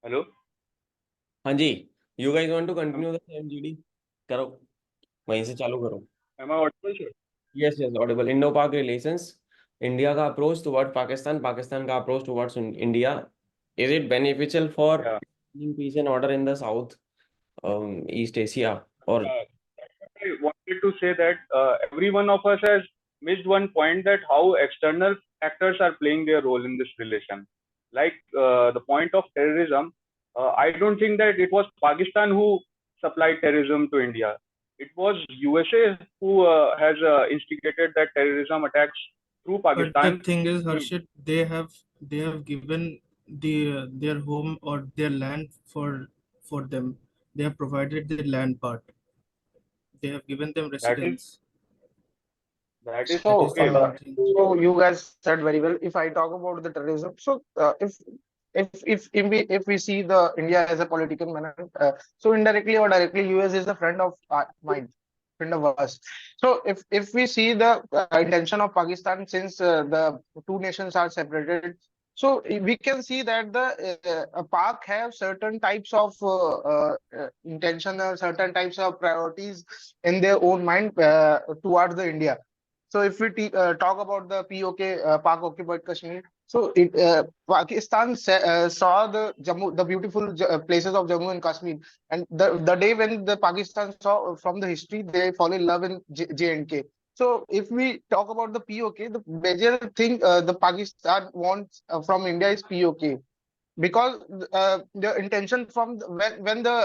Hello. हाँ जी। You guys want to continue the same GD? करो, वहीं से चालू करो। Am I audible sir? Yes yes, audible. Indo Pak relations, India का अप्रोच टुवर्ड पाकिस्तान, पाकिस्तान का approach towards India. Is it beneficial for या peace and order in the south east Asia? और I wanted to say that every one of us has missed one point, that how external actors are playing their role in this relation. Like the point of terrorism, I don't think that it was Pakistan who supplied terrorism to India. It was USA who has instigated that terrorism attacks through But the Pakistan. thing is, Harshit, they have given their home or their land for them. They have provided the land part. They have given them That is residence. that is That So, is the okay. main thing. so you guys said very well. If I talk about the terrorism, so if we see the India as a political manner, so indirectly or directly, US is a friend of mine, friend of us. So if we see the intention of Pakistan, since the two nations are separated, so we can see that the Pak have certain types of intention or certain types of priorities in their own mind towards the India. So if we talk about the POK, Pak occupied Kashmir, so Pakistan saw the beautiful places of Jammu and Kashmir, and the day when the Pakistan saw from the history, they fall in love in J&K. So if we talk about the POK, the major thing the Pakistan wants from India is POK, because the intention from when the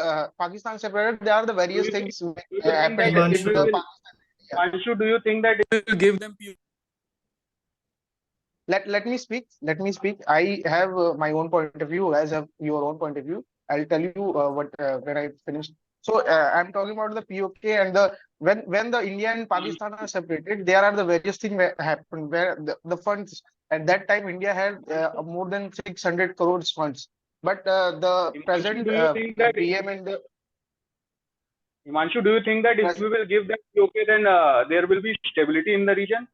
Pakistan separated, there are the Do various you think, things do you think happened that if between we the Himanshu, will, Pakistan and India. Anshu, do you think that it will give them Let me speak. Let me speak. I have my own point of view, as have your own point of view. I'll tell you what when I finish. So I'm talking about the POK and the when the India and Pakistan are separated, there are the various things that happened where the funds at that time India had more than 600 crores funds, but the Himanshu, present do you think that PM and the Himanshu, do you think that if pres we will give them okay, then there will be stability in the region?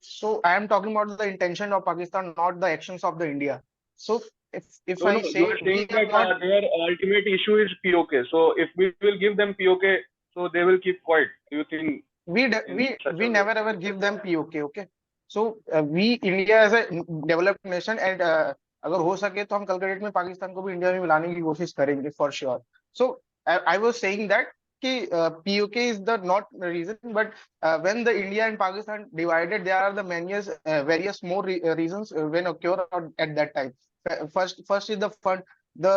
so I am talking about the intention of Pakistan, not the actions of the India. So if No, I no, you say are saying we are that not their ultimate issue is POK. So if we will give them POK, so they will keep quiet. Do you think we in such we a way? never ever give them POK. Okay, so we India as a developed nation, and अगर हो सके तो हम कल के date में पाकिस्तान को भी इंडिया में मिलाने की कोशिश करेंगे for sure. So I was saying that कि POK is the not reason, but when the India and Pakistan divided, there are the various more reasons when occur at that time. First is the fund. The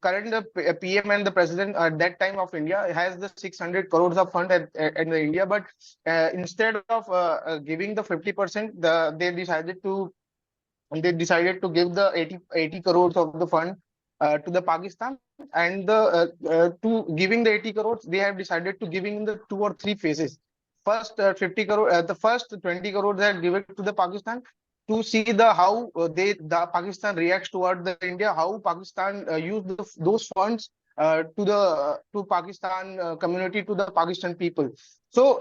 current PM and the president at that time of India has the 600 crores of fund at the India, but instead of giving the 50%, they decided to give the 80 crores of the fund to the Pakistan, and the to giving the 80 crores, they have decided to giving in the two or three phases. First 50 crore, the first 20 crores they have given to the Pakistan to see the how the Pakistan reacts toward the India, how Pakistan use those funds to Pakistan community, to the Pakistan people. So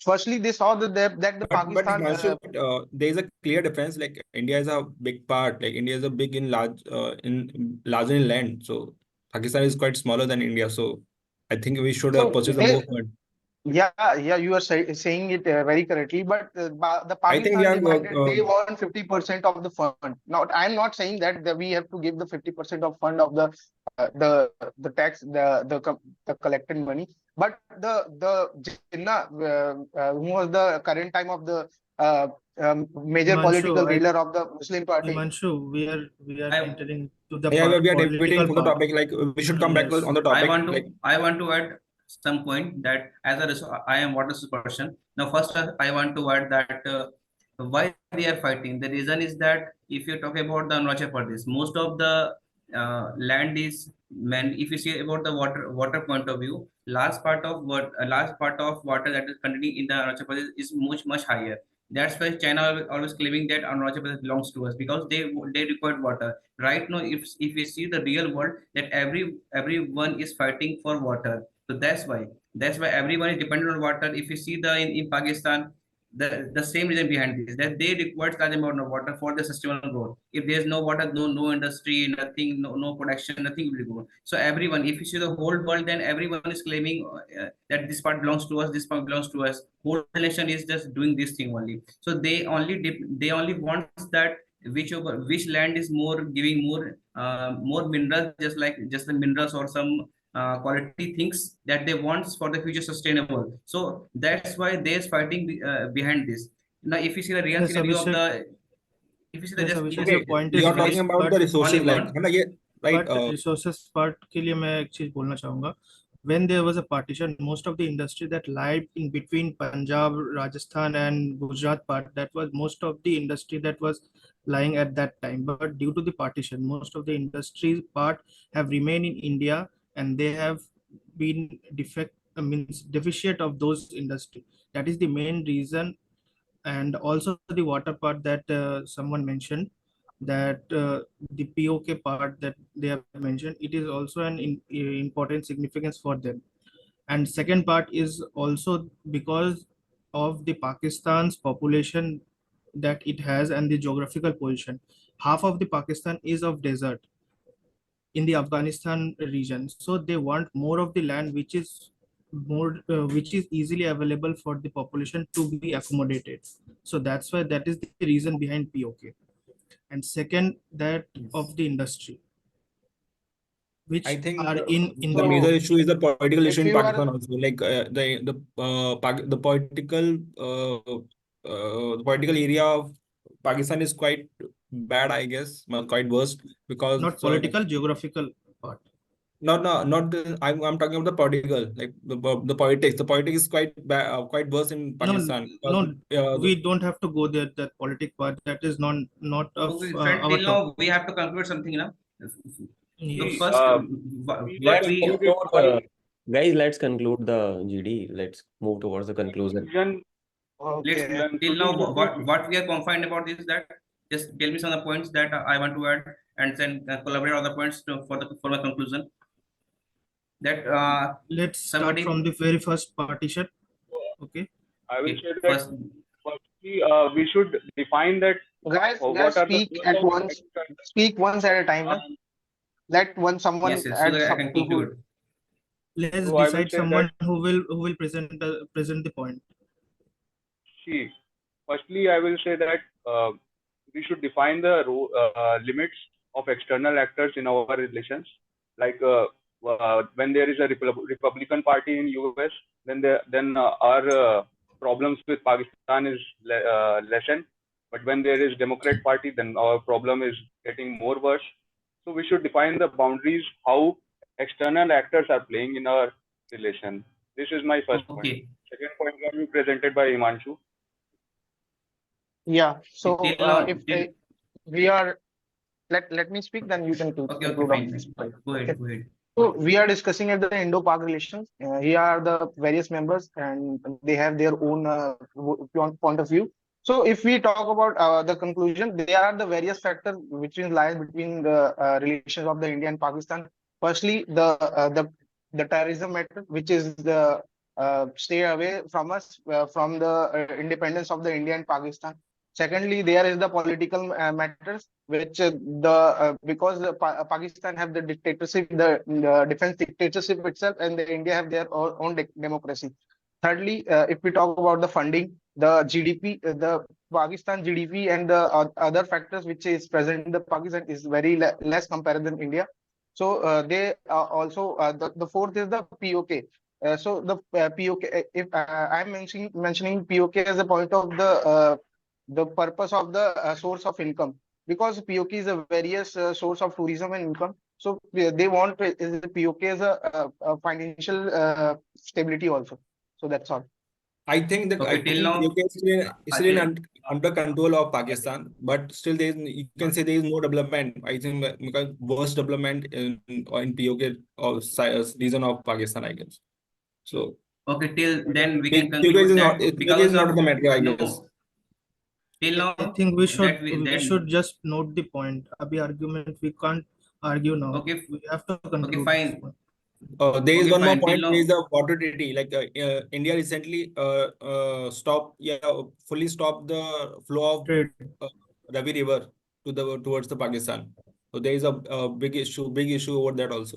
firstly they saw that the But Pakistan Himanshu, there is a clear difference. Like India is a big part. Like India is a big in larger in land. So Pakistan is quite smaller than India. So I think we should so purchase the they more fund. Yeah, you are saying it very correctly. But the I think we Pakistan are. demanded they want 50% of the fund. Now, I'm not saying that we have to give the 50% of fund of the tax, the collected money. But the Jinnah, who was the current time of the major political Himanshu, leader of the Muslim party. We are I entering to the Yeah, we are debating political for the part. topic. Like we should come back Yes. on the I topic. want Like to I want to add some point that as a I am water resource person. Now, first I want to add that why they are fighting. The reason is that if you talk about the Arunachal Pradesh, most of the land is man. If you see about the water point of view, large part of water that is containing in the Arunachal Pradesh is much higher. That's why China always claiming that Arunachal Pradesh belongs to us because they require water. Right now, if we see the real world, that everyone is fighting for water. So that's why everyone is dependent on water. If you see in Pakistan, the same reason behind this, that they require large amount of water for the sustainable growth. If there's no water, no industry, nothing, no production, nothing will go. So everyone, if you see the whole world, then everyone is claiming that this part belongs to us, this part belongs to us. Whole nation is just doing this thing only. So they only want that which land is more giving more minerals, just the minerals or some quality things that they want for the future sustainable. So that's why there's fighting behind this. Now, if you see the real Yes, scenario of Abhishek. the, if you see the Yes, just Abhishek, Okay, your point is you are valid, talking about but the resources, only like, one. yeah, right? but resources part के लिए मैं एक चीज बोलना चाहूंगा. When there was a partition, most of the industry that lied in between Punjab, Rajasthan, and Gujarat part, that was most of the industry that was lying at that time. But due to the partition, most of the industry part have remained in India, and they have been means deficient of those industry. That is the main reason. And also the water part that someone mentioned, that the POK part that they have mentioned, it is also an important significance for them. And second part is also because of the Pakistan's population that it has and the geographical position. Half of the Pakistan is of desert in the Afghanistan region, so they want more of the land which is easily available for the population to be accommodated. So that's why that is the reason behind POK. And second, that of the industry, which I think are in the the major issue is the political if issue in you are Pakistan also. Like the political the political area of Pakistan is quite bad, I guess, quite worse, because not political, geographical part. not I'm talking about the political, like the politics. The politics is quite bad, quite worse in No, Pakistan. no, Because, we don't have to go there. That politic part, that is not of Okay, friend, our till topic. now we have to conclude something now. So Yes. first, We what Let's just we conclude conclude, one guys, let's conclude the GD. Let's move towards the conclusion. conclusion. let's okay. till now Conclusion. what we are confined about is that just tell me some of the points that I want to add, and then collaborate on the points for the conclusion. That Let's start somebody from the very first partition. Okay. I will okay, say that first. firstly, we should define that Guys, what guys, are the speak source at of once. external. Speak once at a time. Na? Let someone Yes, so add that I some can to conclude. Let's So I will decide say someone that, who will present the point. see, firstly, I will say that we should define the limits of external actors in our relations. Like when there is a Republican Party in US, then our problems with Pakistan is lessened. But when there is Democrat Party, then our problem is getting more worse. So we should define the boundaries how external actors are playing in our relation. This is my first point. Okay, Second point will be presented by Himanshu. Yeah. So till now, if till, we are let me speak, then you can okay, conclude on fine. this point. Go Okay. ahead, go ahead. So we are discussing at the Indo-Pak relations. Here are the various members, and they have their own point of view. So if we talk about the conclusion, there are the various factors which lies between the relations of the India and Pakistan. Firstly, the terrorism matter, which is the stay away from us from the independence of the India and Pakistan. Secondly, there is the political matters, which because Pakistan have the dictatorship, the defense dictatorship itself, and the India have their own democracy. Thirdly, if we talk about the funding, the GDP, the Pakistan GDP and the other factors which is present in the Pakistan is very less compared than India. So they also the fourth is the POK. So the POK, if I'm mentioning POK as a point of the purpose of the source of income, because POK is a various source of tourism and income. So they want is the POK as a financial stability also. So that's all. I think that Okay, till now, UK is still till, under control of Pakistan, but still you can say there is no development. I think because worst development in POK or region of Pakistan, I guess. So okay, till then we can POK is conclude not that POK is because not of the matter, I guess. no, till now I think we should that should just note the point. Abhi argument we can't argue now. okay, We have to okay, conclude this fine. point. There is Okay, one more fine. Till point. now, There is a water treaty. Like India recently fully stopped the flow of Trade. Ravi River towards the Pakistan. So there is a big issue over that also.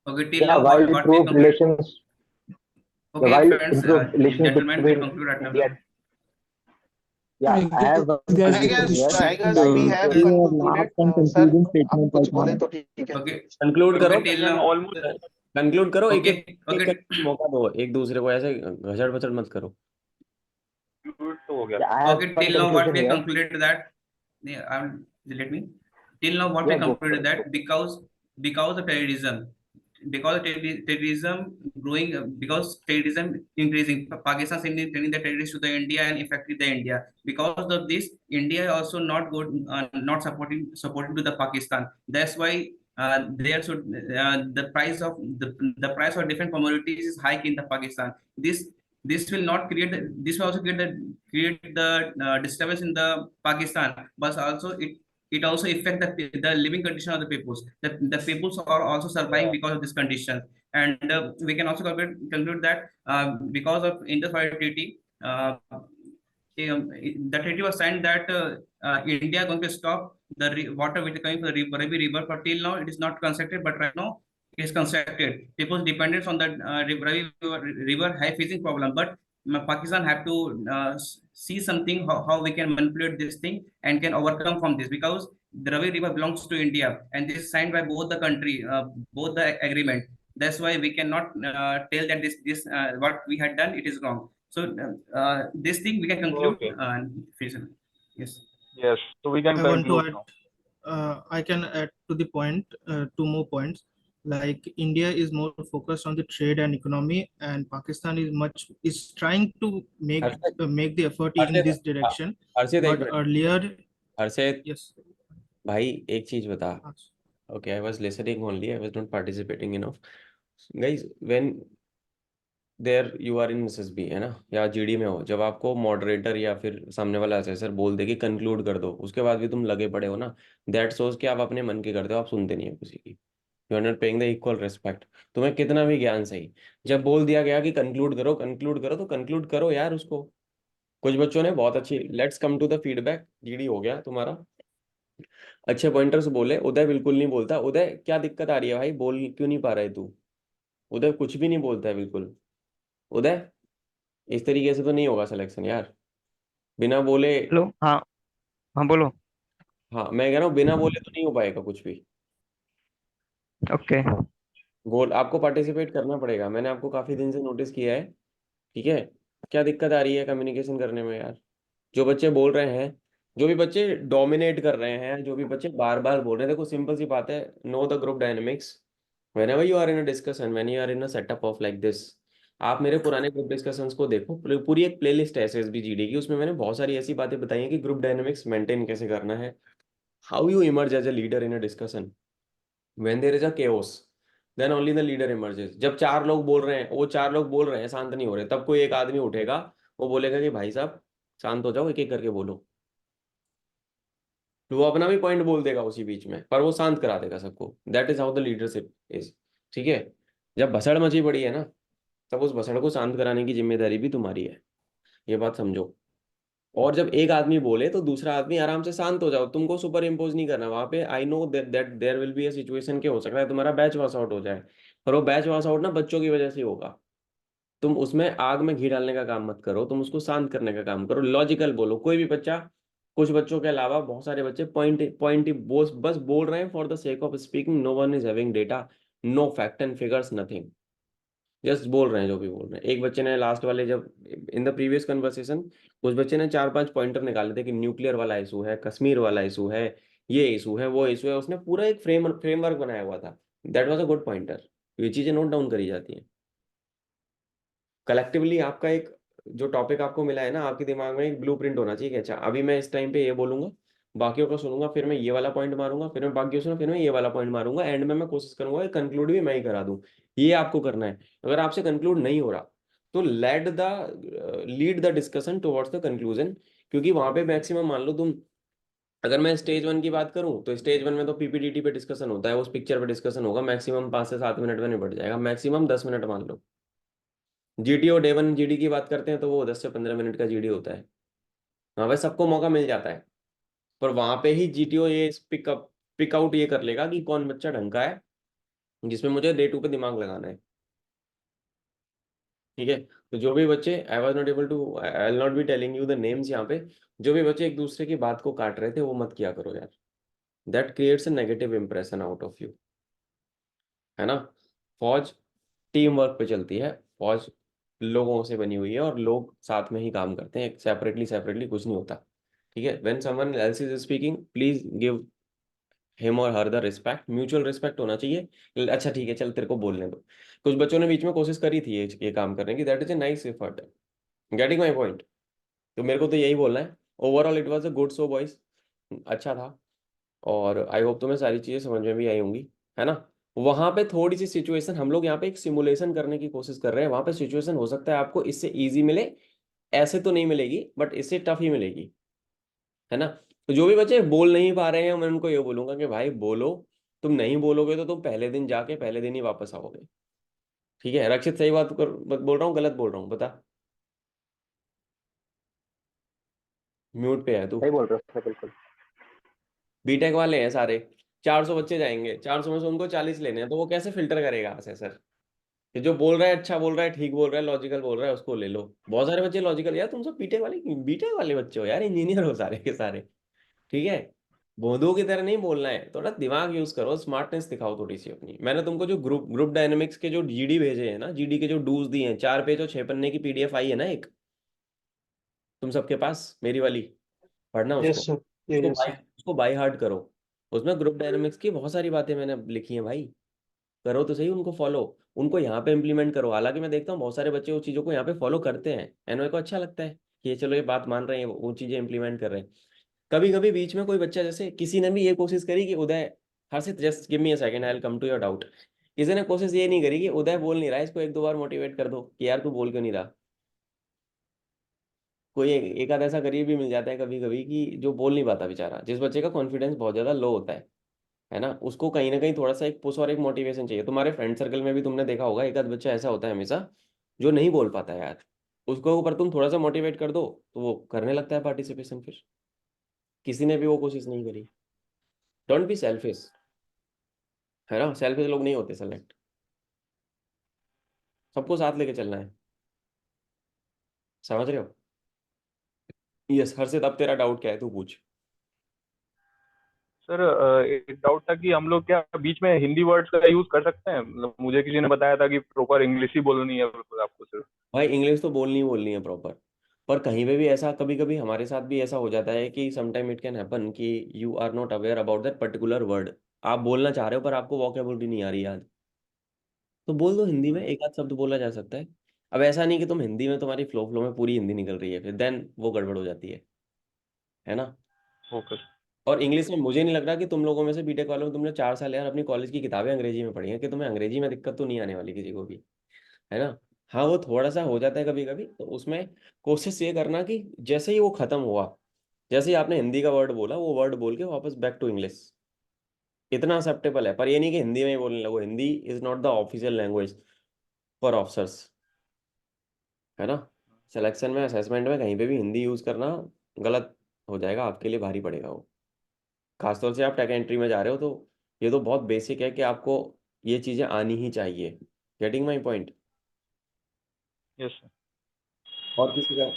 okay, till Yeah, now, while what we improved complete. relations, Okay, while friends, improved relations gentlemen, we'll between conclude at India. now. Yeah, I I have guess, one guys, I suggestion guess here. I guess Like, we have this is our concluded. last and Sir, concluding आप statement कुछ right बोले now. तो ठीक है. Okay, conclude करो, okay, till मैंने now. Almost conclude करो, एक Okay, एक okay, करके मौका दो एक दूसरे को, ऐसे घचड़ पचड़ मत करो। Conclude तो हो गया। yeah, I have okay, one till now, what conclusion we here. concluded that, yeah, let me. Till now, what we Yeah, go for concluded it. that because of terrorism, terrorism growing, because terrorism increasing, Pakistan sending the terrorists to the India and affecting the India. Because of this, India also not good, not supporting to the Pakistan. That's why there should the price of the price of different commodities is high in the Pakistan. This will not create this will also create the disturbance in the Pakistan, but also it also affect the living condition of the peoples. The peoples are also surviving because of this condition. And we can also conclude that because of Indus-Valley Treaty, the treaty was signed that India going to stop the water which is coming from the Ravi River. But till now, it is not constructed. But right now, it is constructed. People's dependence on the Ravi River high facing problem. But Pakistan have to see something how we can manipulate this thing and can overcome from this, because the Ravi River belongs to India and this is signed by both the country, both the agreement. That's why we cannot tell that this what we had done it is wrong. So this thing we can conclude. Okay. Yes. Yes. So we can I want to conclude add, now. I can add to the point, two more points. Like India is more focused on the trade and economy, and Pakistan is trying to make make the effort in this direction. हर्षित एक But minute, earlier, Harshit yes, भाई एक चीज बता। yes. Okay, I was listening only, I was not participating enough. Guys, when there you are in SSB है ना, या GD में हो, जब आपको मॉडरेटर या फिर सामने वाला असेसर बोल दे कि कंक्लूड कर दो, उसके बाद भी तुम लगे पड़े हो ना, दैट शोज कि आप अपने मन की करते हो, आप सुनते नहीं हो किसी की। You are not paying the equal respect. तुम्हें कितना भी ज्ञान सही, जब बोल दिया गया कि कंक्लूड करो तो कंक्लूड करो यार उसको। कुछ बच्चों ने बहुत अच्छी, let's come to the feedback. GD हो गया तुम्हारा, अच्छे पॉइंटर्स बोले। उदय बिल्कुल नहीं बोलता। उदय क्या दिक्कत आ रही है भाई, बोल क्यों नहीं पा रहा है तू? उदय कुछ भी नहीं बोलता है बिल्कुल। उदय इस तरीके से तो नहीं होगा सिलेक्शन यार, बिना बोले। हेलो, हाँ हाँ बोलो। हाँ मैं कह रहा हूँ बिना बोले तो नहीं हो पाएगा कुछ भी। ओके। बोल, आपको पार्टिसिपेट करना पड़ेगा, मैंने आपको काफी दिन से नोटिस किया है। ठीक है, क्या दिक्कत आ रही है कम्युनिकेशन करने में यार? जो बच्चे बोल रहे हैं, जो भी बच्चे डोमिनेट कर रहे हैं, जो भी बच्चे बार बार बोल रहे हैं, देखो सिंपल सी बात है, know the group dynamics whenever you are in a discussion, when you are in a setup of like this। आप मेरे पुराने ग्रुप डिस्कशंस को देखो, पूरी एक प्लेलिस्ट है एसएसबी जीडी की, उसमें मैंने बहुत सारी ऐसी बातें बताई हैं कि ग्रुप डायनेमिक्स मेंटेन कैसे करना है, how you emerge as a leader in a discussion when there is a chaos, then only the leader emerges. जब चार लोग बोल रहे हैं, वो चार लोग बोल रहे हैं, शांत नहीं हो रहे, तब कोई एक आदमी उठेगा, वो बोलेगा कि भाई साहब शांत हो जाओ, एक एक करके बोलो। तो वो अपना भी पॉइंट बोल देगा उसी बीच में, पर वो शांत करा देगा सबको। That is how the leadership is. ठीक है, जब भसड़ मची पड़ी है ना, तब उस भसड़ को शांत कराने की जिम्मेदारी भी तुम्हारी है, ये बात समझो। और जब एक आदमी बोले तो दूसरा आदमी आराम से शांत हो जाओ, तुमको सुपर इम्पोज नहीं करना वहां पे। I know that there will be a situation के हो सकता है तुम्हारा बैच पास आउट हो जाए, पर वो बैच पास आउट ना बच्चों की वजह से ही होगा। तुम उसमें आग में घी डालने का काम मत करो, तुम उसको शांत करने का काम करो, लॉजिकल बोलो। कोई भी बच्चा, कुछ बच्चों के अलावा बहुत सारे बच्चे पॉइंट बस बोल रहे हैं for the sake of speaking. No one is having data, no fact and figures, nothing, just बोल रहे हैं जो भी बोल रहे हैं। एक बच्चे ने लास्ट वाले, जब इन द प्रीवियस कन्वर्सेशन, उस बच्चे ने 4-5 पॉइंटर निकाले थे कि न्यूक्लियर वाला इशू है, कश्मीर वाला इशू है, ये इशू है, वो इशू है। उसने पूरा एक फ्रेमवर्क बनाया हुआ था। That was a good pointer. ये चीजें नोट डाउन करी जाती हैं कलेक्टिवली। आपका एक जो टॉपिक आपको मिला है ना, आपके दिमाग में एक ब्लूप्रिंट होना चाहिए कि अच्छा अभी मैं इस टाइम पे ये बोलूंगा, बाकियों को सुनूंगा, फिर मैं ये वाला पॉइंट मारूंगा, फिर मैं बाकियों सुनूंगा, फिर मैं ये वाला पॉइंट मारूंगा, एंड में मैं कोशिश करूंगा कि कंक्लूड भी मैं ही करा दूं। ये आपको करना है। अगर आपसे कंक्लूड नहीं हो रहा तो lead the discussion towards the conclusion, क्योंकि वहां पे मैक्सिमम मान लो तुम अगर मैं स्टेज 1 की बात करूं तो स्टेज 1 में तो पीपीडीटी पे डिस्कशन होता है, उस पिक्चर पे डिस्कशन होगा, मैक्सिमम 5 से 7 मिनट में निपट जाएगा, मैक्सिमम 10 मिनट मान लो। जीडी और डे 1 जीडी की बात करते हैं तो वो 10 से 15 मिनट का जीडी होता है, वहाँ पे सबको मौका मिल जाता है। पर वहां पे ही जीटीओ ये पिक आउट ये कर लेगा कि कौन बच्चा ढंग का है जिसमें मुझे डे 2 पे दिमाग लगाना है। ठीक है, तो जो भी बच्चे, I was not able to, I will not be telling you the names यहाँ पे, जो भी बच्चे एक दूसरे की बात को काट रहे थे वो मत किया करो यार, that creates a negative impression out of you, है ना। फौज टीम वर्क पे चलती है, फौज लोगों से बनी हुई है और लोग साथ में ही काम करते हैं, सेपरेटली सेपरेटली कुछ नहीं होता। ठीक है, when someone else is speaking please give him और her the respect, mutual respect होना चाहिए। अच्छा ठीक है चल तेरे को बोलने दो। कुछ बच्चों ने बीच में कोशिश करी थी ये काम करने की, that is a nice effort, getting my point. तो मेरे को तो यही बोलना है, overall it was a good show boys, अच्छा था, और आई होप तुम्हें सारी चीज़ें समझ में भी आई होंगी, है ना। वहां पे थोड़ी सी सिचुएशन, हम लोग यहाँ पे एक सिमुलेशन करने की कोशिश कर रहे हैं, वहां पे सिचुएशन हो सकता है आपको इससे इजी मिले, ऐसे तो नहीं मिलेगी बट इससे टफ ही मिलेगी, है ना। तो जो भी बच्चे बोल नहीं पा रहे हैं मैं उनको ये बोलूंगा कि भाई बोलो, तुम नहीं बोलोगे तो तुम पहले दिन जाके पहले दिन ही वापस आओगे। ठीक है रक्षित, सही बात बोल रहा हूँ गलत बोल रहा हूँ बता, म्यूट पे है तू। सही बोल रहे हो सर, बिल्कुल। बीटेक वाले हैं सारे, 400 बच्चे जाएंगे, 400 में से उनको 40 लेने हैं, तो वो कैसे फिल्टर करेगा असेसर कि जो बोल रहा है अच्छा बोल रहा है, ठीक बोल रहा है, लॉजिकल बोल रहा है, उसको ले लो। बहुत सारे बच्चे लॉजिकल, यार तुम सब बीटेक वाले बच्चे हो यार, इंजीनियर हो सारे के सारे। ठीक है, बोधों की तरह नहीं बोलना है, थोड़ा दिमाग यूज करो, स्मार्टनेस दिखाओ थोड़ी सी अपनी। मैंने तुमको जो ग्रुप डायनेमिक्स के जो जीडी भेजे हैं ना, जीडी के जो डूज दिए हैं, 4 पेज और 6 पन्ने की पीडीएफ आई है ना एक, तुम सबके पास मेरी वाली, पढ़ना उसको, Yes, sir. उसको Yes, बाय sir. उसको बाय हार्ट करो। उसमें ग्रुप डायनेमिक्स की बहुत सारी बातें मैंने लिखी हैं भाई, करो तो सही उनको फॉलो, उनको यहाँ पे इम्प्लीमेंट करो। हालांकि मैं देखता हूँ बहुत सारे बच्चे उस चीज़ों को यहाँ पे फॉलो करते हैं, एनओए को अच्छा लगता है कि ये चलो ये बात मान रहे हैं, वो चीज़ें इंप्लीमेंट कर रहे हैं। कभी कभी बीच में कोई बच्चा, जैसे किसी ने भी ये कोशिश करी कि Uday, Harshit just give me a second I will come to your doubt, किसी ने कोशिश ये नहीं करी कि उदय बोल नहीं रहा है, इसको 1-2 बार मोटिवेट कर दो कि यार तू बोल क्यों नहीं रहा। कोई एक आध ऐसा गरीब भी मिल जाता है कभी कभी कि जो बोल नहीं पाता बेचारा, जिस बच्चे का कॉन्फिडेंस बहुत ज्यादा लो होता है ना, उसको कहीं ना कहीं थोड़ा सा एक पुश और एक मोटिवेशन चाहिए। तुम्हारे फ्रेंड सर्कल में भी तुमने देखा होगा एक आध बच्चा ऐसा होता है हमेशा जो नहीं बोल पाता है यार, उसको ऊपर तुम थोड़ा सा मोटिवेट कर दो तो वो करने लगता है पार्टिसिपेशन। फिर किसी ने भी वो कोशिश नहीं करी। डोंट बी सेल्फिश, है ना, सेल्फिश लोग नहीं होते सेलेक्ट, सबको साथ लेके चलना है, समझ रहे हो। यस हर्षित, अब तेरा डाउट क्या है, तू पूछ। सर एक डाउट था कि हम लोग क्या बीच में हिंदी वर्ड्स का यूज कर सकते हैं? मतलब मुझे किसी ने बताया था कि प्रॉपर इंग्लिश ही बोलनी है बिल्कुल आपको सिर्फ। भाई इंग्लिश तो बोलनी है प्रॉपर, पर कहीं पे भी ऐसा, कभी कभी हमारे साथ भी ऐसा हो जाता है कि समटाइम इट कैन हैपन कि you are not aware about that particular word, आप बोलना चाह रहे हो पर आपको वोकेबुलरी नहीं आ रही याद, तो बोल दो हिंदी में, एक आध शब्द बोला जा सकता है। अब ऐसा नहीं कि तुम हिंदी में, तुम्हारी फ्लो फ्लो में पूरी हिंदी निकल रही है, फिर देन वो गड़बड़ हो जाती है ना। ओके। और इंग्लिश में मुझे नहीं लग रहा कि तुम लोगों में से बीटेक वालों में तुमने 4 साल यार अपनी कॉलेज की किताबें अंग्रेजी में पढ़ी हैं, कि तुम्हें अंग्रेजी में दिक्कत तो नहीं आने वाली किसी को भी, है ना। हाँ वो थोड़ा सा हो जाता है कभी कभी, तो उसमें कोशिश ये करना कि जैसे ही वो खत्म हुआ, जैसे ही आपने हिंदी का वर्ड बोला, वो वर्ड बोल के वापस बैक टू इंग्लिश, इतना एक्सेप्टेबल है। पर ये नहीं कि हिंदी में ही बोलने लगो, Hindi is not the official language for officers, है ना। सिलेक्शन में, असेसमेंट में कहीं पे भी हिंदी यूज करना गलत हो जाएगा, आपके लिए भारी पड़ेगा वो, खासतौर से आप टेक एंट्री में जा रहे हो तो ये तो बहुत बेसिक है कि आपको ये चीज़ें आनी ही चाहिए। Getting my point. Yes sir. और किसी का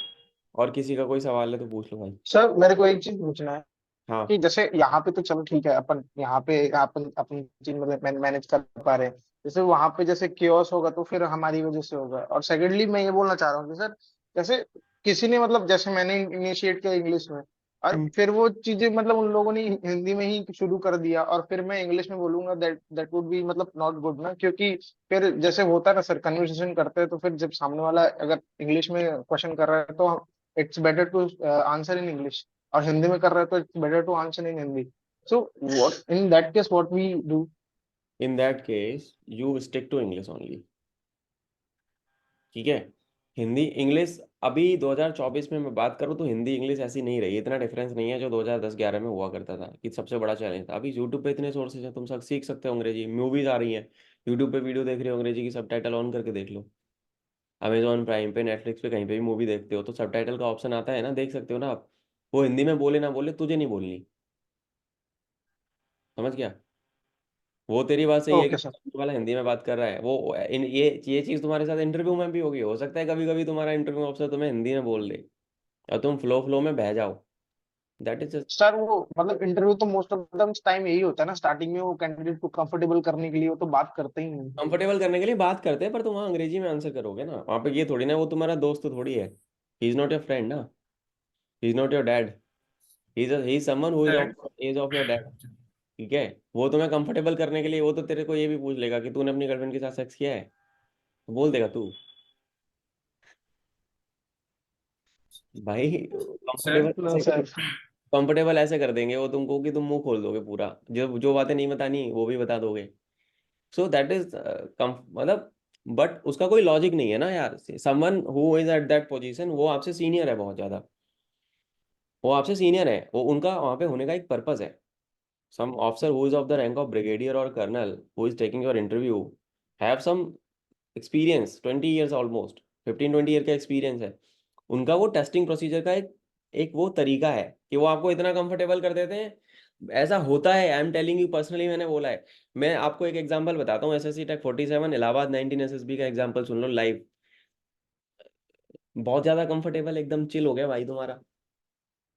और किसी का कोई सवाल है तो पूछ लो भाई। सर मेरे को एक चीज पूछना है हाँ कि जैसे यहाँ पे तो चलो ठीक है, अपन यहाँ पे अपन अपनी चीज मतलब मैनेज कर पा रहे हैं। जैसे वहां पे जैसे केओस होगा तो फिर हमारी वजह से होगा। और सेकेंडली मैं ये बोलना चाह रहा हूँ कि सर जैसे किसी ने मतलब जैसे मैंने इनिशिएट किया इंग्लिश में, और फिर वो चीजें मतलब उन लोगों ने हिंदी में ही शुरू कर दिया और फिर मैं इंग्लिश में बोलूंगा, दैट दैट वुड बी मतलब नॉट गुड ना। क्योंकि फिर जैसे होता है ना सर, कन्वर्सेशन करते हैं तो फिर जब सामने वाला अगर इंग्लिश में क्वेश्चन कर रहा है तो it's better to answer in English, और हिंदी में कर रहा है तो it's better to answer in Hindi. So what in that case what we do? In that case you stick to English only, ठीक है। हिंदी इंग्लिश अभी 2024 में मैं बात करूँ तो हिंदी इंग्लिश ऐसी नहीं रही, इतना डिफरेंस नहीं है जो 2010-11 में हुआ करता था कि सबसे बड़ा चैलेंज था। अभी यूट्यूब पे इतने सोर्सेज हैं, तुम सब सीख सकते हो अंग्रेजी, मूवीज आ रही हैं यूट्यूब पे, वीडियो देख रहे हो अंग्रेजी की, सबटाइटल ऑन करके देख लो। अमेजॉन प्राइम पे, नेटफ्लिक्स पे, कहीं पे भी मूवी देखते हो तो सबटाइटल का ऑप्शन आता है ना, देख सकते हो ना आप। वो हिंदी में बोले ना बोले, तुझे नहीं बोलनी, समझ गया। वो तेरी बात सही है कि ओके सर। सामने वाला हिंदी में बात कर रहा है, वो ये चीज तुम्हारे साथ इंटरव्यू में भी होगी, हो सकता है कभी कभी तुम्हारा इंटरव्यू अफसर तुम्हें हिंदी में बोल दे और तुम फ्लो फ्लो में बह जाओ। दैट इज सर वो मतलब इंटरव्यू तो मोस्ट ऑफ द टाइम यही होता है ना, स्टार्टिंग में वो कैंडिडेट को कंफर्टेबल करने के लिए वो तो बात करते ही हैं। कंफर्टेबल करने के लिए बात करते हैं, पर तुम वहाँ अंग्रेजी में आंसर करोगे ना, वहाँ पे ये थोड़ी ना वो तुम्हारा दोस्त तो थोड़ी है। He is not your friend ना, he is not your dad, he is someone who is of Correct. Age of your dad. ठीक है, वो तुम्हें कंफर्टेबल करने के लिए वो तो तेरे को ये भी पूछ लेगा कि तूने अपनी गर्लफ्रेंड के साथ सेक्स किया है, तो बोल देगा तू भाई। Sir, कंफर्टेबल ऐसे कर देंगे वो तुमको कि तुम मुंह खोल दोगे पूरा, जो जो बातें नहीं बतानी वो भी बता दोगे। सो दैट इज मतलब, बट उसका कोई लॉजिक नहीं है ना यार। Someone who is at that position, वो आपसे सीनियर है बहुत ज्यादा, वो आपसे सीनियर है, वो उनका वहां पे होने का एक पर्पस है। Some officer who is of the rank of brigadier और colonel who is taking your interview have some experience, 20 years almost, 15-20 year का एक्सपीरियंस है। उनका वो टेस्टिंग प्रोसीजर का एक एक वो तरीका है कि वो आपको इतना कंफर्टेबल कर देते हैं। ऐसा होता है, I am telling you personally, मैंने बोला है। मैं आपको एक एग्जांपल बताता हूँ, एसएससी टेक 47 इलाहाबाद 19 एसएसबी का एग्जांपल सुन लो लाइव। बहुत ज्यादा कंफर्टेबल, एकदम चिल हो गया भाई तुम्हारा।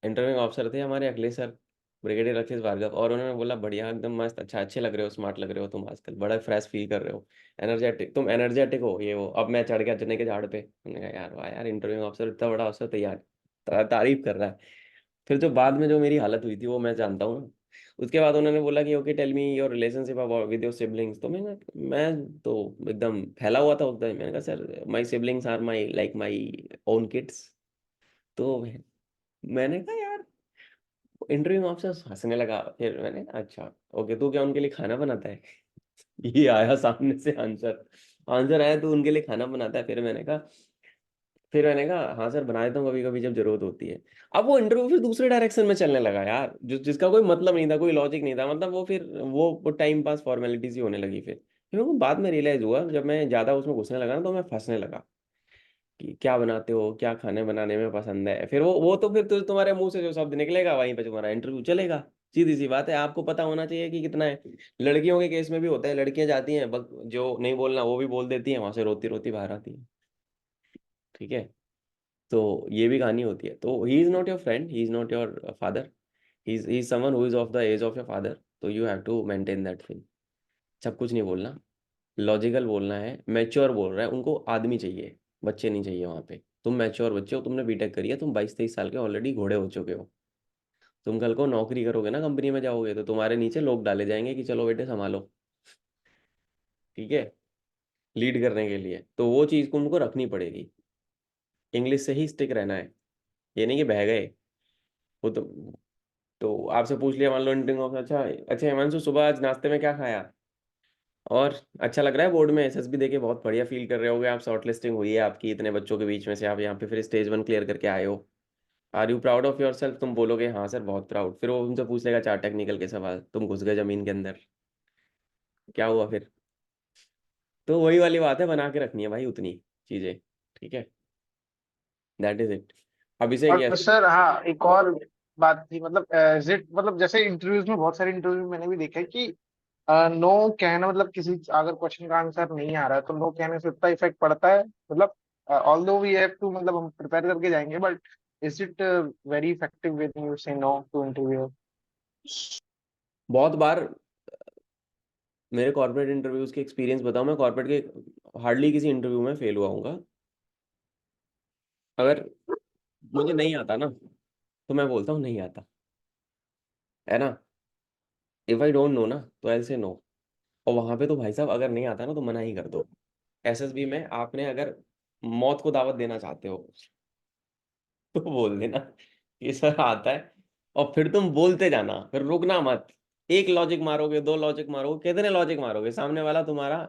इंटरव्यू ऑफिसर थे हमारे अखिलेश सर, ब्रिगेडियर अखिलेश भार्गव, और उन्होंने बोला बढ़िया एकदम मस्त, अच्छा अच्छे लग रहे हो, स्मार्ट लग रहे हो तुम आजकल, बड़ा फ्रेश फील कर रहे हो, एनर्जेटिक, तुम एनर्जेटिक हो, ये वो। अब मैं चढ़ गया चने के झाड़ पे, मैंने कहा यार वाह यार, इंटरव्यू ऑफिसर इतना बड़ा अफसर तैयार, तारीफ कर रहा है। फिर जो बाद में जो मेरी हालत हुई थी वो मैं जानता हूँ ना। उसके बाद उन्होंने बोला कि okay tell me your relationship with your siblings, तो मैं तो एकदम फैला हुआ था उस टाइम। मैंने कहा sir my siblings are my like my own kids. तो मैंने कहा यार, इंटरव्यू में आपसे हंसने लगा। फिर मैंने कहा, अच्छा ओके, तू क्या उनके लिए खाना बनाता है? ये आया सामने से आंसर, आंसर आया तू उनके लिए खाना बनाता है? फिर मैंने कहा हाँ सर बना देता हूँ कभी कभी जब जरूरत होती है। अब वो इंटरव्यू फिर दूसरे डायरेक्शन में चलने लगा यार, जिसका कोई मतलब नहीं था, कोई लॉजिक नहीं था, मतलब वो फिर वो टाइम पास फॉर्मेलिटीज ही होने लगी। फिर मेरे को बाद में रियलाइज हुआ, जब मैं ज्यादा उसमें घुसने लगा ना तो मैं फंसने लगा कि क्या बनाते हो, क्या खाने बनाने में पसंद है। फिर वो तो फिर तुम्हारे मुंह से जो शब्द निकलेगा वहीं पे तुम्हारा इंटरव्यू चलेगा। सीधी सी बात है, आपको पता होना चाहिए कि कितना है। लड़कियों के केस में भी होता है, लड़कियां जाती हैं बस जो नहीं बोलना वो भी बोल देती हैं, वहां से रोती रोती बाहर आती है। ठीक है, तो ये भी कहानी होती है। तो he is not your friend, he is not your father, he is someone who is of the age of your father. तो you have to maintain that thing. सब कुछ नहीं बोलना, लॉजिकल बोलना है, मैच्योर बोल रहा है, उनको आदमी चाहिए, बच्चे नहीं चाहिए वहां पे। तुम मैच्योर बच्चे हो, तुमने बीटेक करी है, तुम 22-23 साल के ऑलरेडी घोड़े हो चुके हो। तुम कल को नौकरी करोगे ना, कंपनी में जाओगे तो तुम्हारे नीचे लोग डाले जाएंगे कि चलो बेटे संभालो, ठीक है, लीड करने के लिए। तो वो चीज़ को उनको रखनी पड़ेगी, इंग्लिश से ही स्टिक रहना है। ये नहीं कि बह गए वो तो आपसे पूछ लिया मान लो इंटरव्यू ऑफिसर, अच्छा अच्छा हिमांशु सुबह आज नाश्ते में क्या खाया, और अच्छा लग रहा है बोर्ड में एसएसबी देके, बहुत बढ़िया फील कर रहे होगे आप, शॉर्ट लिस्टिंग हुई है आपकी इतने बच्चों के बीच में से, आप यहाँ पे फिर स्टेज 1 क्लियर करके आए हो। Are you proud of yourself? तुम बोलोगे हाँ सर बहुत प्राउड। फिर वो उनसे पूछ लेगा 4 टेक्निकल के सवाल, तुम घुस गए जमीन के अंदर, क्या हुआ फिर? तो वही वाली बात है, बना के रखनी है भाई उतनी चीजें। ठीक है, दैट इज इट। अभिषेक और यस। सर हाँ, एक और बात थी, मतलब is it मतलब जैसे इंटरव्यूज में बहुत सारे इंटरव्यू मैंने भी देखा है कि नो कहना, मतलब किसी अगर क्वेश्चन का आंसर नहीं आ रहा है तो नो कहने से इतना इफेक्ट पड़ता है, मतलब ऑल्दो वी हैव टू, मतलब हम प्रिपेयर करके जाएंगे, but is it very effective when you से नो टू इंटरव्यू? बहुत बार मेरे कॉर्पोरेट इंटरव्यूज के एक्सपीरियंस बताऊं, मैं कॉर्पोरेट के हार्डली किसी इंटरव्यू में फेल हुआ हूँ। अगर मुझे नहीं आता ना तो मैं बोलता हूँ नहीं आता, है ना। इफ आई डोंट नो ना तो आई से नो। और वहां पे तो भाई साहब अगर नहीं आता ना तो मना ही कर दो। एसएसबी में आपने अगर मौत को दावत देना चाहते हो तो बोल देना कि सर आता है, और फिर तुम बोलते जाना, फिर रुकना मत। एक लॉजिक मारोगे, 2 लॉजिक मारोगे, कितने लॉजिक मारोगे, सामने वाला तुम्हारा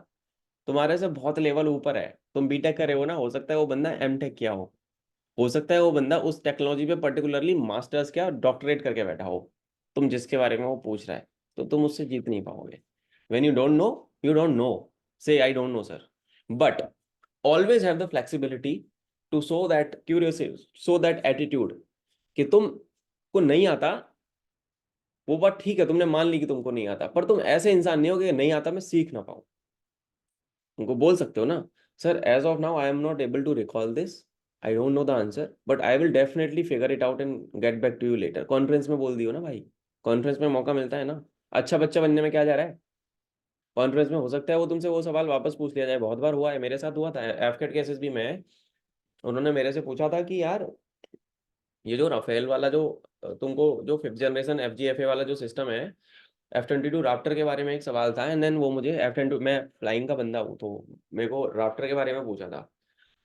तुम्हारे से बहुत लेवल ऊपर है, तुम बीटेक कर रहे हो ना, हो सकता है वो बंदा एमटेक किया हो सकता है वो बंदा उस टेक्नोलॉजी पे पर्टिकुलरली मास्टर्स क्या डॉक्टरेट करके बैठा हो, तुम जिसके बारे में वो पूछ रहा है, तो तुम उससे जीत नहीं पाओगे। When you don't know, you don't know, say I don't know sir, but always have the flexibility to show that curiosity, show that attitude कि तुम को नहीं आता। वो बात ठीक है, तुमने मान ली कि तुमको नहीं आता, पर तुम ऐसे इंसान नहीं हो कि नहीं आता मैं सीख ना पाऊं। उनको बोल सकते हो ना, sir as of now I am not able to recall this, I don't know the answer, but I will definitely figure it out and get back to you later. Conference में बोल दियो ना भाई, कॉन्फ्रेंस में मौका मिलता है ना, अच्छा बच्चा बनने में क्या जा रहा है। कॉन्फ्रेंस में हो सकता है वो तुमसे वो सवाल वापस पूछ लिया जाए, बहुत बार हुआ है, मेरे साथ हुआ था एफकेट केसेस भी में। उन्होंने मेरे से पूछा था कि यार ये जो राफेल वाला जो तुमको जो 5th जनरेशन FGFA वाला जो सिस्टम है, F-22 राप्टर के बारे में एक सवाल था, एंड देन वो मुझे F-22, मैं फ्लाइंग का बंदा हूँ तो मेरे को राप्टर के बारे में पूछा था।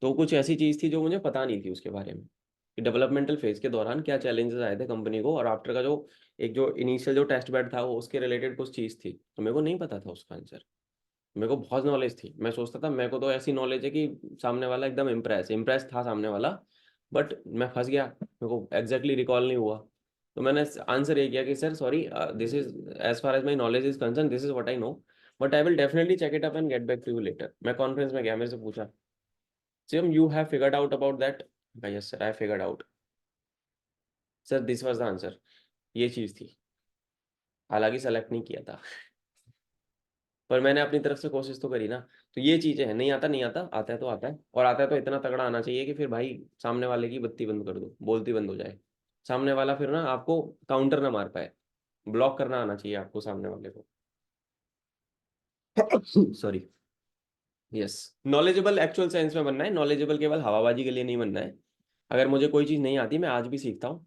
तो कुछ ऐसी चीज़ थी जो मुझे पता नहीं थी उसके बारे में, कि डेवलपमेंटल फेज के दौरान क्या चैलेंजेस आए थे कंपनी को, और राप्टर का जो एक जो इनिशियल जो टेस्ट बेड था वो उसके रिलेटेड कुछ चीज़ थी, तो मेरे को नहीं पता था उसका आंसर। मेरे को बहुत नॉलेज थी, मैं सोचता था मेरे को तो ऐसी नॉलेज है कि सामने वाला एकदम इम्प्रेस था सामने वाला, बट मैं फंस गया, मेरे को एग्जैक्टली रिकॉल नहीं हुआ। तो मैंने आंसर ये किया कि sir sorry, this is as far as my knowledge is concern, this is what I know, but I will definitely check it up and get back to you later. मैं conference में गया, मेरे से पूछा seem you have figured out about that, yes sir I figured out, sir this was the answer, ये चीज़ थी। हालांकि सेलेक्ट नहीं किया था पर मैंने अपनी तरफ से कोशिश तो करी ना। तो ये चीजें हैं, नहीं आता नहीं आता, आता है तो आता है, और आता है तो इतना तगड़ा आना चाहिए कि फिर भाई सामने वाले की बत्ती बंद कर दो, बोलती बंद हो जाए, सामने वाला फिर ना आपको काउंटर ना मार पाए, ब्लॉक करना आना चाहिए आपको सामने वाले को। Sorry, yes, knowledgeable actual sense में बनना है, नॉलेजेबल केवल हवाबाजी के लिए नहीं बनना है। अगर मुझे कोई चीज़ नहीं आती मैं आज भी सीखता हूँ।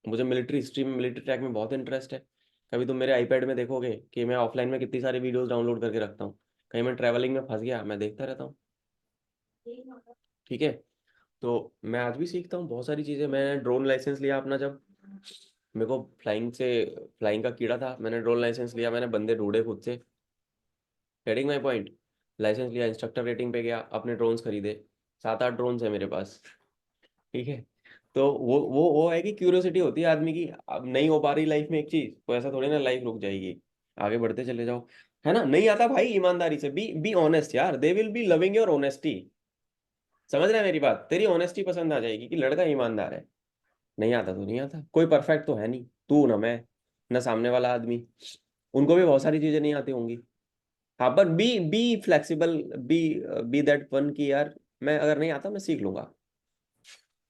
मुझे मिलिट्री हिस्ट्री में, मिलिट्री ट्रैक में बहुत इंटरेस्ट है। कभी तुम मेरे आईपैड में देखोगे कि मैं ऑफलाइन में कितनी सारी वीडियोस डाउनलोड करके रखता हूँ, कहीं मैं ट्रैवलिंग में फंस गया मैं देखता रहता हूँ। ठीक है, तो मैं आज भी सीखता हूँ बहुत सारी चीज़ें। मैंने ड्रोन लाइसेंस लिया अपना, जब मेरे को फ्लाइंग का कीड़ा था, मैंने ड्रोन लाइसेंस लिया, मैंने बंदे ढूंढे खुद से, गेटिंग माई पॉइंट। लाइसेंस लिया, इंस्ट्रक्टर रेटिंग पे गया, अपने ड्रोन्स खरीदे, 7-8 ड्रोन्स है मेरे पास। ठीक है, तो वो है कि क्यूरियोसिटी होती है आदमी की, अब नहीं हो पा रही लाइफ में एक चीज तो ऐसा थोड़ी ना लाइफ रुक जाएगी, आगे बढ़ते चले जाओ, है ना। नहीं आता भाई, ईमानदारी से बी ऑनेस्ट यार, they will be loving your honesty. समझ रहा है मेरी बात, तेरी ऑनेस्टी पसंद आ जाएगी कि लड़का ईमानदार है। नहीं आता तो नहीं आता, कोई परफेक्ट तो है नहीं, तू ना मैं ना सामने वाला आदमी, उनको भी बहुत सारी चीजें नहीं आती होंगी। हाँ, पर be flexible, be be that one की यार, मैं अगर नहीं आता मैं सीख लूंगा।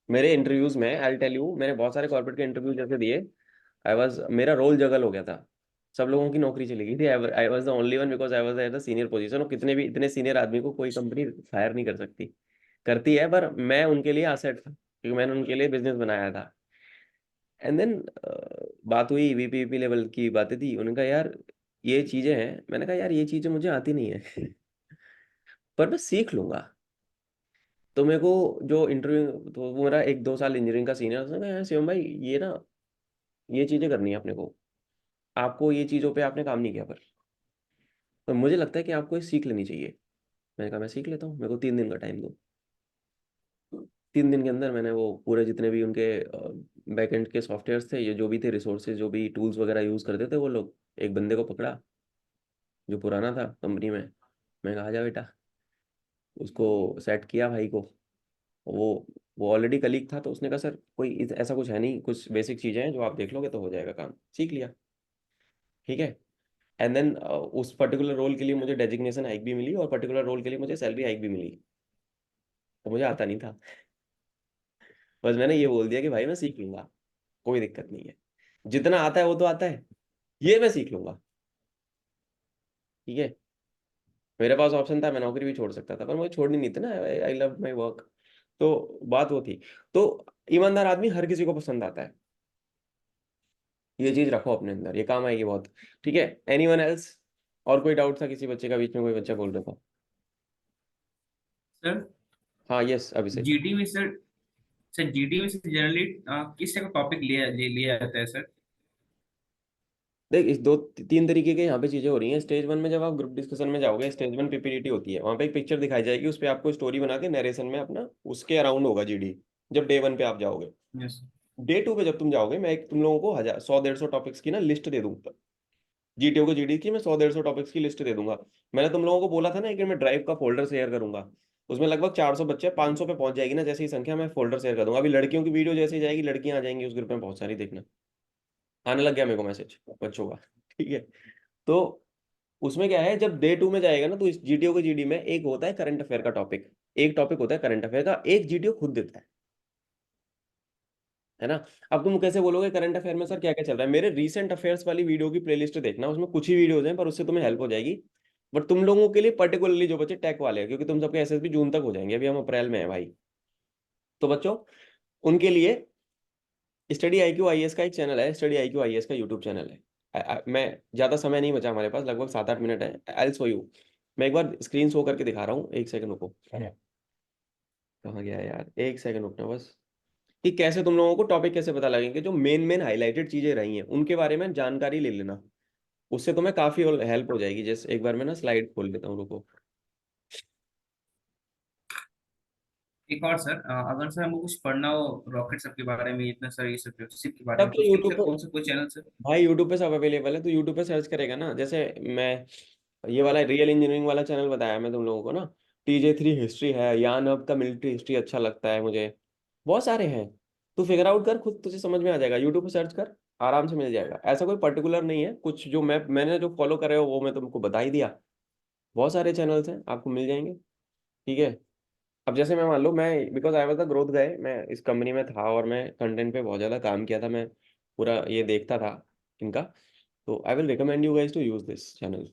मेरे इंटरव्यूज में आई टेल यू, मैंने बहुत सारे कॉर्पोरेट के इंटरव्यू जैसे दिए, आई वाज, मेरा रोल जगल हो गया था, सब लोगों की नौकरी चली गई थी, आई was the only one because I was at the senior position. और कितने भी इतने सीनियर आदमी को कोई कंपनी हायर नहीं कर सकती, करती है, पर मैं उनके लिए एसेट था क्योंकि मैंने उनके लिए बिजनेस बनाया था। एंड देन बात हुई, VP लेवल की बातें थी, उन्होंने कहा यार ये चीजें हैं, मैंने कहा यार ये चीजें मुझे आती नहीं है पर मैं सीख लूंगा। तो मेरे को जो इंटरव्यू, तो वो मेरा 1-2 साल इंजीनियरिंग का सीनियर, उसने कहा यार शिवम भाई ये ना, ये चीजें करनी है अपने को, आपको ये चीजों पे आपने काम नहीं किया, पर मुझे लगता है कि आपको ये सीख लेनी चाहिए। मैंने कहा मैं सीख लेता हूँ, मेरे को 3 दिन का टाइम दो। 3 दिन के अंदर मैंने वो पूरे जितने भी उनके बैकएंड के सॉफ्टवेयर्स थे, ये जो भी थे रिसोर्सेज, जो भी टूल्स वगैरह यूज करते थे वो लोग, एक बंदे को पकड़ा जो पुराना था कंपनी में, मैं कहा जा बेटा, उसको सेट किया भाई को। वो वो ऑलरेडी कलीग था, तो उसने कहा सर कोई ऐसा कुछ है नहीं, कुछ बेसिक चीज़ें हैं जो आप देख लोगे तो हो जाएगा काम, सीख लिया। ठीक है, एंड देन उस पर्टिकुलर रोल के लिए मुझे डेजिग्नेशन हाइक भी मिली, और पर्टिकुलर रोल के लिए मुझे सैलरी हाइक भी मिली, तो मुझे आता नहीं था, बस मैंने ये बोल दिया कि भाई मैं सीख लूंगा, कोई दिक्कत नहीं है, जितना आता है वो तो आता है, ये मैं सीख लूंगा। ठीक है, मेरे पास ऑप्शन था, मैं नौकरी भी छोड़ सकता था, पर मुझे छोड़नी नहीं थी ना, आई लव माई वर्क। तो बात वो थी। तो ईमानदार आदमी हर किसी को पसंद आता है, ये चीज रखो अपने अंदर, ये काम आएगी बहुत। ठीक है, एनीवन एल्स, और कोई डाउट था किसी बच्चे का, बीच में कोई बच्चा बोल रहा था। सर हाँ यस अभिषेक। जीडी में सर जीडी में से जनरली किस तरह का टॉपिक लिया लिया जाता है सर? देख इस 2-3 तरीके के यहाँ पे चीजें हो रही हैं। स्टेज 1 में जब आप ग्रुप डिस्कशन में जाओगे, स्टेज 1 पीपीटी होती है, वहाँ पे एक पिक्चर दिखाई जाएगी, उस पर आपको स्टोरी बना के नरेशन में अपना उसके अराउंड होगा जीडी, जब डे 1 पे आप जाओगे। यस डे 2 पे जब तुम जाओगे, मैं एक तुम लोगों को 100-150 टॉपिक्स की ना लिस्ट दे दूंगा, जीटीओ को जीडी की मैं 100-150 टॉपिक्स की लिस्ट दे दूंगा। मैंने तुम लोगों को बोला था ना कि मैं ड्राइव का फोल्डर शेयर करूंगा, उसमें लगभग 400 बच्चे, 500 पे पहुंच जाएगी ना जैसे ही संख्या, मैं फोल्डर शेयर कर दूंगा। अभी लड़कियों की वीडियो जैसे ही जाएगी, लड़कियां आ जाएंगी उस ग्रुप में बहुत सारी, देखना आने लग गया मेरे को मैसेज बच्चों का। ठीक है, तो उसमें क्या है, जब डे 2 में जाएगा ना, तो इस जीटीओ को जीडी में एक होता है करंट अफेयर का टॉपिक, एक टॉपिक होता है करंट अफेयर का, एक जीटीओ खुद देता है ना। अब तुम कैसे बोलोगे करंट अफेयर में सर क्या क्या चल रहा है, मेरे रीसेंट अफेयर्स वाली वीडियो की प्लेलिस्ट देखना, उसमें कुछ ही वीडियोज हैं पर उससे तुम्हें हेल्प हो जाएगी। बट तुम लोगों के लिए पर्टिकुलरली जो बच्चे टेक वाले हैं, क्योंकि तुम सबके एसएसबी जून तक हो जाएंगे, अभी हम अप्रैल में है भाई, तो बच्चों उनके लिए स्टडी IQ IAS का एक चैनल है, स्टडी IQ IAS का यूट्यूब चैनल है। मैं ज्यादा समय नहीं बचा हमारे पास, लगभग 7-8 मिनट है, आई शो यू। मैं एक बार स्क्रीन शो करके दिखा रहा हूँ, एक सेकंड रुको, कहाँ गया यार, एक सेकंड रुकना बस। कि कैसे तुम लोगों को टॉपिक कैसे पता लगेंगे, जो मेन मेन हाईलाइटेड चीजें रही हैं उनके बारे में जानकारी ले लेना, उससे तुम्हें काफी हेल्प हो जाएगी। जैसे एक बार मैं ना स्लाइड खोल लेता हूँ, रुको। एक और सर, अगर सर हमको कुछ पढ़ना हो रॉकेट सब के बारे में, इतना सर ये सब शिप के बारे तब में, तो तो उसके लिए यूट्यूब सर पे कौन सा कोई चैनल सर? भाई, यूट्यूब पे सब अवेलेबल है, तो यूट्यूब पे सर्च करेगा ना, जैसे मैं ये वाला रियल इंजीनियरिंग वाला चैनल बताया मैं तुम लोगों को ना, TJ3 हिस्ट्री है, यान हब का मिलिट्री हिस्ट्री अच्छा लगता है मुझे, बहुत सारे हैं। तू फिगर आउट कर खुद, तुझे समझ में आ जाएगा, यूट्यूब पे सर्च कर, आराम से मिल जाएगा। ऐसा कोई पर्टिकुलर नहीं है, कुछ जो मैंने जो फॉलो करे हो वो मैं तुमको बता ही दिया। बहुत सारे चैनल्स हैं, आपको मिल जाएंगे। ठीक है, अब जैसे मैं मान लो, मैं because I was the growth guy, मैं इस कंपनी में था और मैं कंटेंट पे बहुत ज़्यादा काम किया था, मैं पूरा ये देखता था इनका, तो I will recommend you guys to use this channel.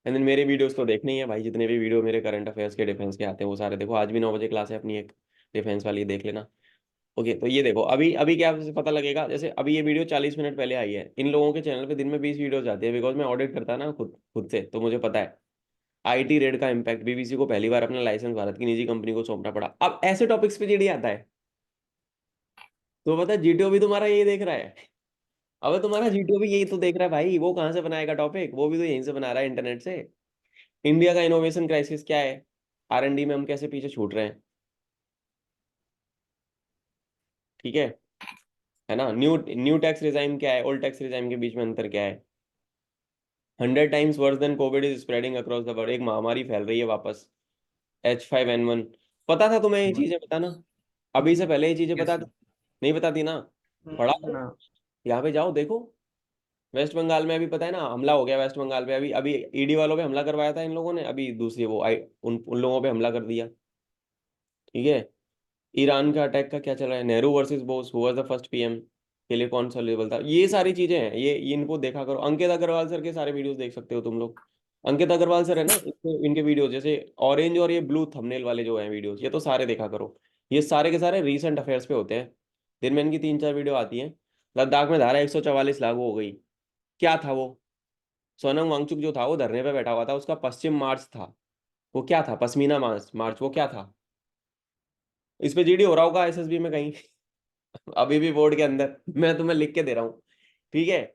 And then मेरे वीडियोस तो देखने ही है भाई, जितने भी वीडियो मेरे करंट अफेयर्स के डिफेंस के आते हैं वो सारे देखो। आज भी 9 बजे क्लास है अपनी एक डिफेंस वाली, देख लेना। ओके, तो ये देखो, अभी अभी क्या पता लगेगा, जैसे अभी ये वीडियो 40 मिनट पहले आई है, इन लोगों के चैनल पे दिन में 20 वीडियोस आती है, बिकॉज मैं ऑडिट करता ना खुद खुद से, तो मुझे पता है। IT रेड का इम्पैक्ट, BBC को पहली बार अपना लाइसेंस भारत की निजी कंपनी को सौंपना पड़ा, अब ऐसे टॉपिक्स पे जीडी आता है, तो पता है जीटीओ भी तुम्हारा यही देख रहा है। अब तुम्हारा जीटीओ भी यही तो देख रहा है भाई, वो कहाँ से बनाएगा टॉपिक, वो भी तो यहीं से बना रहा है, इंटरनेट से। इंडिया का इनोवेशन क्राइसिस क्या है, R&D में हम कैसे पीछे छूट रहे हैं, ठीक है ना। न्यू न्यू टैक्स रिजाइम क्या है, ओल्ड टैक्स रिजाइम के बीच में अंतर क्या है। 100 times worse than Covid is spreading across the world, एक महामारी फैल रही है वापस, H5N1। पता था तुम्हें ये चीजें, बताना अभी से पहले ये चीजें यस बता सर। नहीं बताती ना, पढ़ा करो, ना यहाँ पे जाओ देखो। वेस्ट बंगाल में अभी पता है ना, हमला हो गया वेस्ट बंगाल पे, अभी अभी ईडी वालों पे हमला करवाया था इन लोगों ने, अभी दूसरी वो उन लोगों पे हमला कर दिया। ठीक है, ईरान का अटैक का क्या चल रहा है, Nehru versus Bose, who was the first PM, के लिए कौन सा लेवल था, ये सारी चीजें हैं, ये इनको देखा करो। अंकित अग्रवाल सर के सारे वीडियोस देख सकते हो तुम लोग। अंकित अग्रवाल सर है ना, इनके वीडियोस जैसे ऑरेंज और ये ब्लू थंबनेल वाले जो हैं वीडियोस, ये तो सारे देखा करो। ये सारे के सारे रीसेंट अफेयर्स पे होते हैं, दिन में इनकी 3-4 वीडियो आती हैं। लद्दाख में धारा 144 लागू हो गई, क्या था वो, सोनम वांगचुक जो था वो धरने पे बैठा हुआ था, उसका पश्चिम मार्च था, वो क्या था, पश्मीना मार्च मार्च, वो क्या था। इस पे जीडी हो रहा होगा SSB में कहीं। अभी भी बोर्ड के अंदर, मैं तुम्हें लिख के दे रहा हूँ। ठीक है,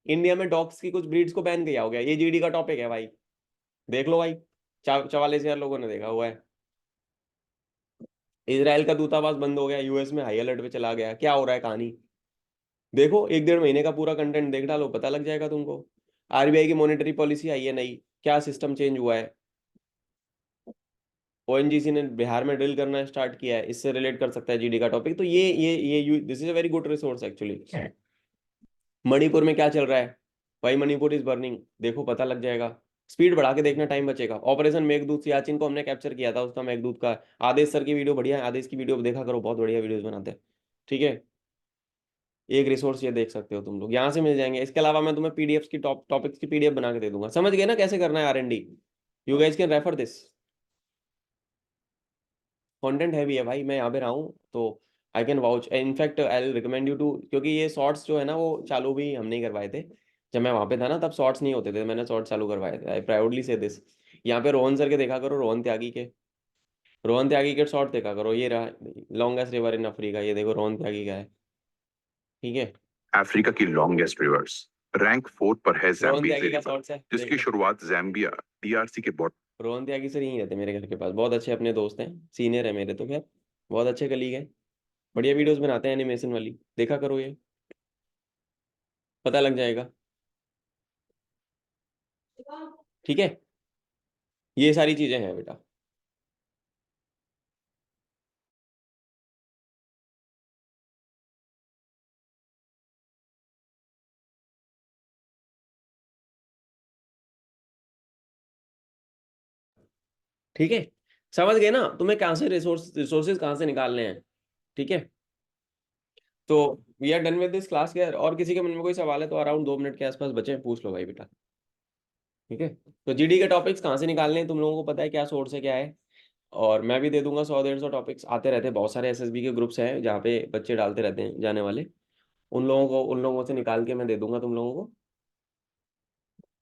इंडिया में डॉग्स की कुछ ब्रीड्स को बैन किया हो गया, ये जीडी का टॉपिक है भाई, देख लो भाई, 44,000 लोगों ने देखा हुआ है। इसराइल का दूतावास बंद हो गया, US में हाई अलर्ट पे चला गया, क्या हो रहा है कहानी, देखो 1-1.5 महीने का पूरा कंटेंट देख डालो, पता लग जाएगा तुमको। RBI की मॉनेटरी पॉलिसी आई है नई, क्या सिस्टम चेंज हुआ है। ONGC ने बिहार में ड्रिल करना स्टार्ट किया है, इससे रिलेट कर सकता है जीडी का टॉपिक, तो ये this is a very good resource actually. Manipur में क्या चल रहा है भाई, मणिपुर इज बर्निंग, देखो पता लग जाएगा। स्पीड बढ़ा के देखना, टाइम बचेगा। ऑपरेशन मेघदूत, सियाचिन को हमने कैप्चर किया था, उसका मेघदूत का। आदेश सर की वीडियो बढ़िया है, आदेश की वीडियो देखा करो, बहुत बढ़िया वीडियोस बनाते हैं। ठीक है, एक रिसोर्स ये देख सकते हो तुम लोग, यहाँ से मिल जाएंगे। इसके अलावा मैं तुम्हें PDFs की टॉपिक्स की PDF बना के दे दूंगा, समझ गए ना कैसे करना है R&D। You guys can refer this, content heavy है भाई, मैं यहाँ पे रहा हूँ तो I can vouch, in fact I recommend you to, क्योंकि ये शॉर्ट्स जो है ना वो चालू भी हम नहीं करवाए थे, जब मैं वहाँ पे था ना तब शॉर्ट्स नहीं होते थे, मैंने शॉर्ट्स चालू करवाए थे, आई प्राउडली से दिस। यहाँ पे रोहन सर के देखा करो, रोहन त्यागी के शॉर्ट देखा करो, ये रहा लॉन्गेस्ट रिवर इन अफ्रीका, ये देखो रोहन त्यागी का है। ठीक है, अफ्रीका की लॉन्गेस्ट रिवर्स। रैंक 4 पर है रोहन ज़ैम्बीज़ी त्यागी का रिवर, शॉर्ट्स है, जिसकी देख लो। शुरुआत ज़ैम्बिया DRC के बॉर्डर। रोहन त्यागी सर यहीं रहते मेरे घर के पास, बहुत अच्छे अपने दोस्त हैं, सीनियर है मेरे तो, खैर बहुत अच्छे कलीग हैं, बढ़िया वीडियोस बनाते हैं एनिमेशन वाली, देखा करो, ये पता लग जाएगा। ठीक है, ये सारी चीजें हैं बेटा। ठीक है, समझ गए ना, तुम्हें कहाँ से रिसोर्सेज कहाँ से निकालने हैं। ठीक है, तो we are done with this class. क्या और किसी के मन में कोई सवाल है तो अराउंड 2 मिनट के आसपास बचे हैं, पूछ लो भाई बेटा। ठीक है, तो जीडी के टॉपिक्स कहाँ से निकालने हैं तुम लोगों को पता है, क्या सोर्स है क्या है। और मैं भी दे दूंगा 100-150 टॉपिक्स आते रहते हैं, बहुत सारे एसएसबी के ग्रुप्स हैं जहाँ पे बच्चे डालते रहते हैं जाने वाले, उन लोगों से निकाल के मैं दे दूंगा तुम लोगों को।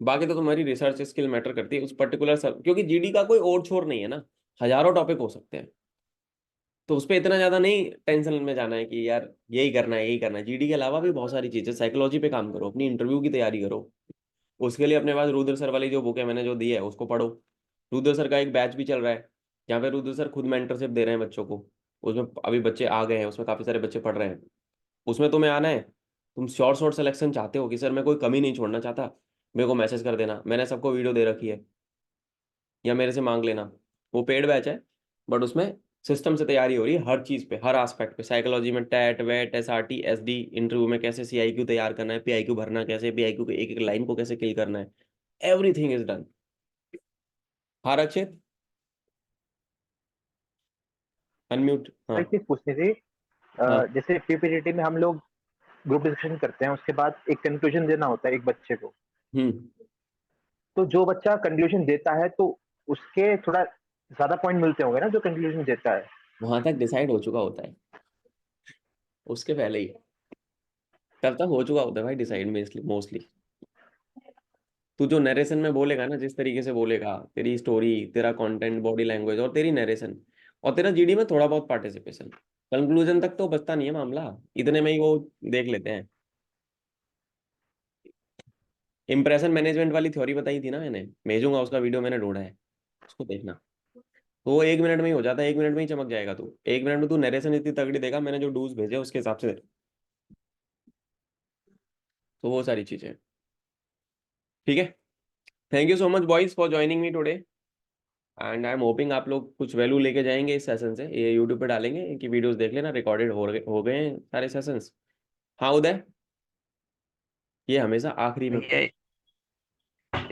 बाकी तो तुम्हारी रिसर्च स्किल मैटर करती है उस पर्टिकुलर सब, क्योंकि जीडी का कोई और छोर नहीं है ना, हजारों टॉपिक हो सकते हैं, तो उस पर इतना ज्यादा नहीं टेंशन में जाना है कि यार यही करना है यही करना है। जीडी के अलावा भी बहुत सारी चीजें, साइकोलॉजी पे काम करो, अपनी इंटरव्यू की तैयारी करो, उसके लिए अपने पास रुद्र सर वाली जो बुक है मैंने जो दी है उसको पढ़ो। रुद्र सर का एक बैच भी चल रहा है जहाँ पे रुद्र सर खुद मेंटरशिप दे रहे हैं बच्चों को, उसमें अभी बच्चे आ गए हैं, उसमें काफी सारे बच्चे पढ़ रहे हैं, उसमें तुम्हें आना है। तुम शॉर्ट सिलेक्शन चाहते हो कि सर मैं कोई कमी नहीं छोड़ना चाहता, मेरे को मैसेज कर देना, मैंने सबको वीडियो दे रखी है, या मेरे से मांग लेना। वो पेड बैच है, बट उसमें सिस्टम से तैयारी हो रही है हर चीज पे, हर एस्पेक्ट पे, साइकोलॉजी में टैट वेट SRT SD, इंटरव्यू में कैसे CIQ तैयार करना है, PIQ भरना कैसे, PIQ के एक एक लाइन को कैसे किल करना है, एवरीथिंग इज डन। हाँ रक्षित, अनम्यूट। हाँ एक चीज पूछनी थी। हाँ। जैसे PPTT में हम लोग ग्रुप डिस्कशन करते हैं, उसके बाद एक कंक्लूजन देना होता है एक बच्चे को। हम्म, तो जो बच्चा कंक्लूजन देता है तो उसके थोड़ा ज्यादा पॉइंट मिलते होंगे ना, जो कंक्लूजन देता है। वहां तक डिसाइड हो चुका होता है, उसके पहले ही तब तक हो चुका होता है भाई डिसाइड में, इसलिए मोस्टली तू जो नरेशन में बोलेगा ना, जिस तरीके से बोलेगा, तेरी स्टोरी, तेरा कंटेंट, बॉडी लैंग्वेज और तेरी नरेशन, और तेरा जीडी में थोड़ा बहुत पार्टिसिपेशन, कंक्लूजन तक तो बचता नहीं है मामला, इतने में ही वो देख लेते हैं। इंप्रेशन मैनेजमेंट वाली थ्योरी बताई थी ना मैंने, भेजूंगा उसका वीडियो, मैंने ढूंढा है, उसको देखना। तो वो 1 मिनट में ही हो जाता है, 1 मिनट में ही चमक जाएगा तू, 1 मिनट में तू नरेशन इतनी तगड़ी देगा, मैंने जो डूज भेजे उसके हिसाब से। तो वो सारी चीजें, ठीक है। Thank you so much boys for joining me today, and I am hoping आप लोग कुछ वैल्यू लेके जाएंगे इस सेशन से। ये यूट्यूब पे डालेंगे, इनकी वीडियोस देख लेना, रिकॉर्डेड हो गए हैं सारे सेशंस। हाँ उदय, ये हमेशा आखिरी में भैया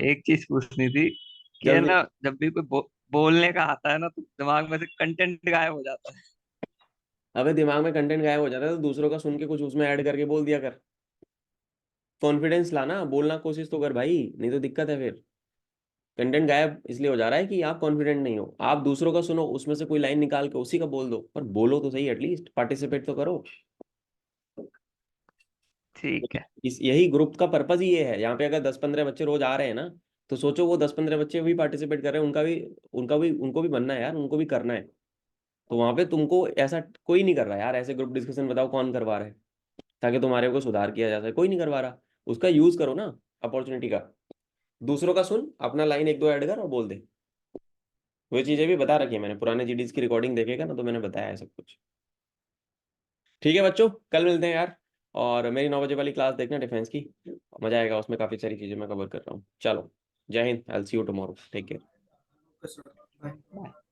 एक चीज पूछनी थी कि है जल्दी। ना, जब भी कोई बोलने का आता है ना तो दिमाग में से कंटेंट गायब हो जाता है। अबे दिमाग में कंटेंट गायब हो जाता है तो दूसरों का सुन के कुछ उसमें ऐड करके बोल दिया कर, कॉन्फिडेंस लाना, बोलना कोशिश तो कर भाई, नहीं तो दिक्कत है फिर। कंटेंट गायब इसलिए हो जा रहा है कि आप कॉन्फिडेंट नहीं हो, आप दूसरों का सुनो, उसमें से कोई लाइन निकाल के उसी का बोल दो, पर बोलो तो सही, एटलीस्ट पार्टिसिपेट तो करो। ठीक है। इस यही ग्रुप का पर्पज ही ये है, यहाँ पे अगर 10-15 बच्चे रोज आ रहे हैं ना, तो सोचो वो 10-15 बच्चे भी पार्टिसिपेट कर रहे हैं, उनको भी बनना है यार, उनको भी करना है। तो वहां पे तुमको ऐसा कोई नहीं कर रहा यार, ऐसे ग्रुप डिस्कशन बताओ कौन करवा रहा है, ताकि तुम्हारे को सुधार किया जा सके, कोई नहीं करवा रहा। उसका यूज करो ना अपॉर्चुनिटी का, दूसरों का सुन, अपना लाइन एक दो ऐड कर और बोल दे। वो चीजें भी बता रखी है मैंने, पुराने जीडीज की रिकॉर्डिंग देखेगा ना तो मैंने बताया है सब कुछ। ठीक है बच्चों, कल मिलते हैं यार, और मेरी 9 बजे वाली क्लास देखना डिफेंस की, मजा आएगा उसमें, काफी सारी चीजें मैं कवर कर रहा हूँ। चलो, जय हिंद, I will see you tomorrow, take care. Bye.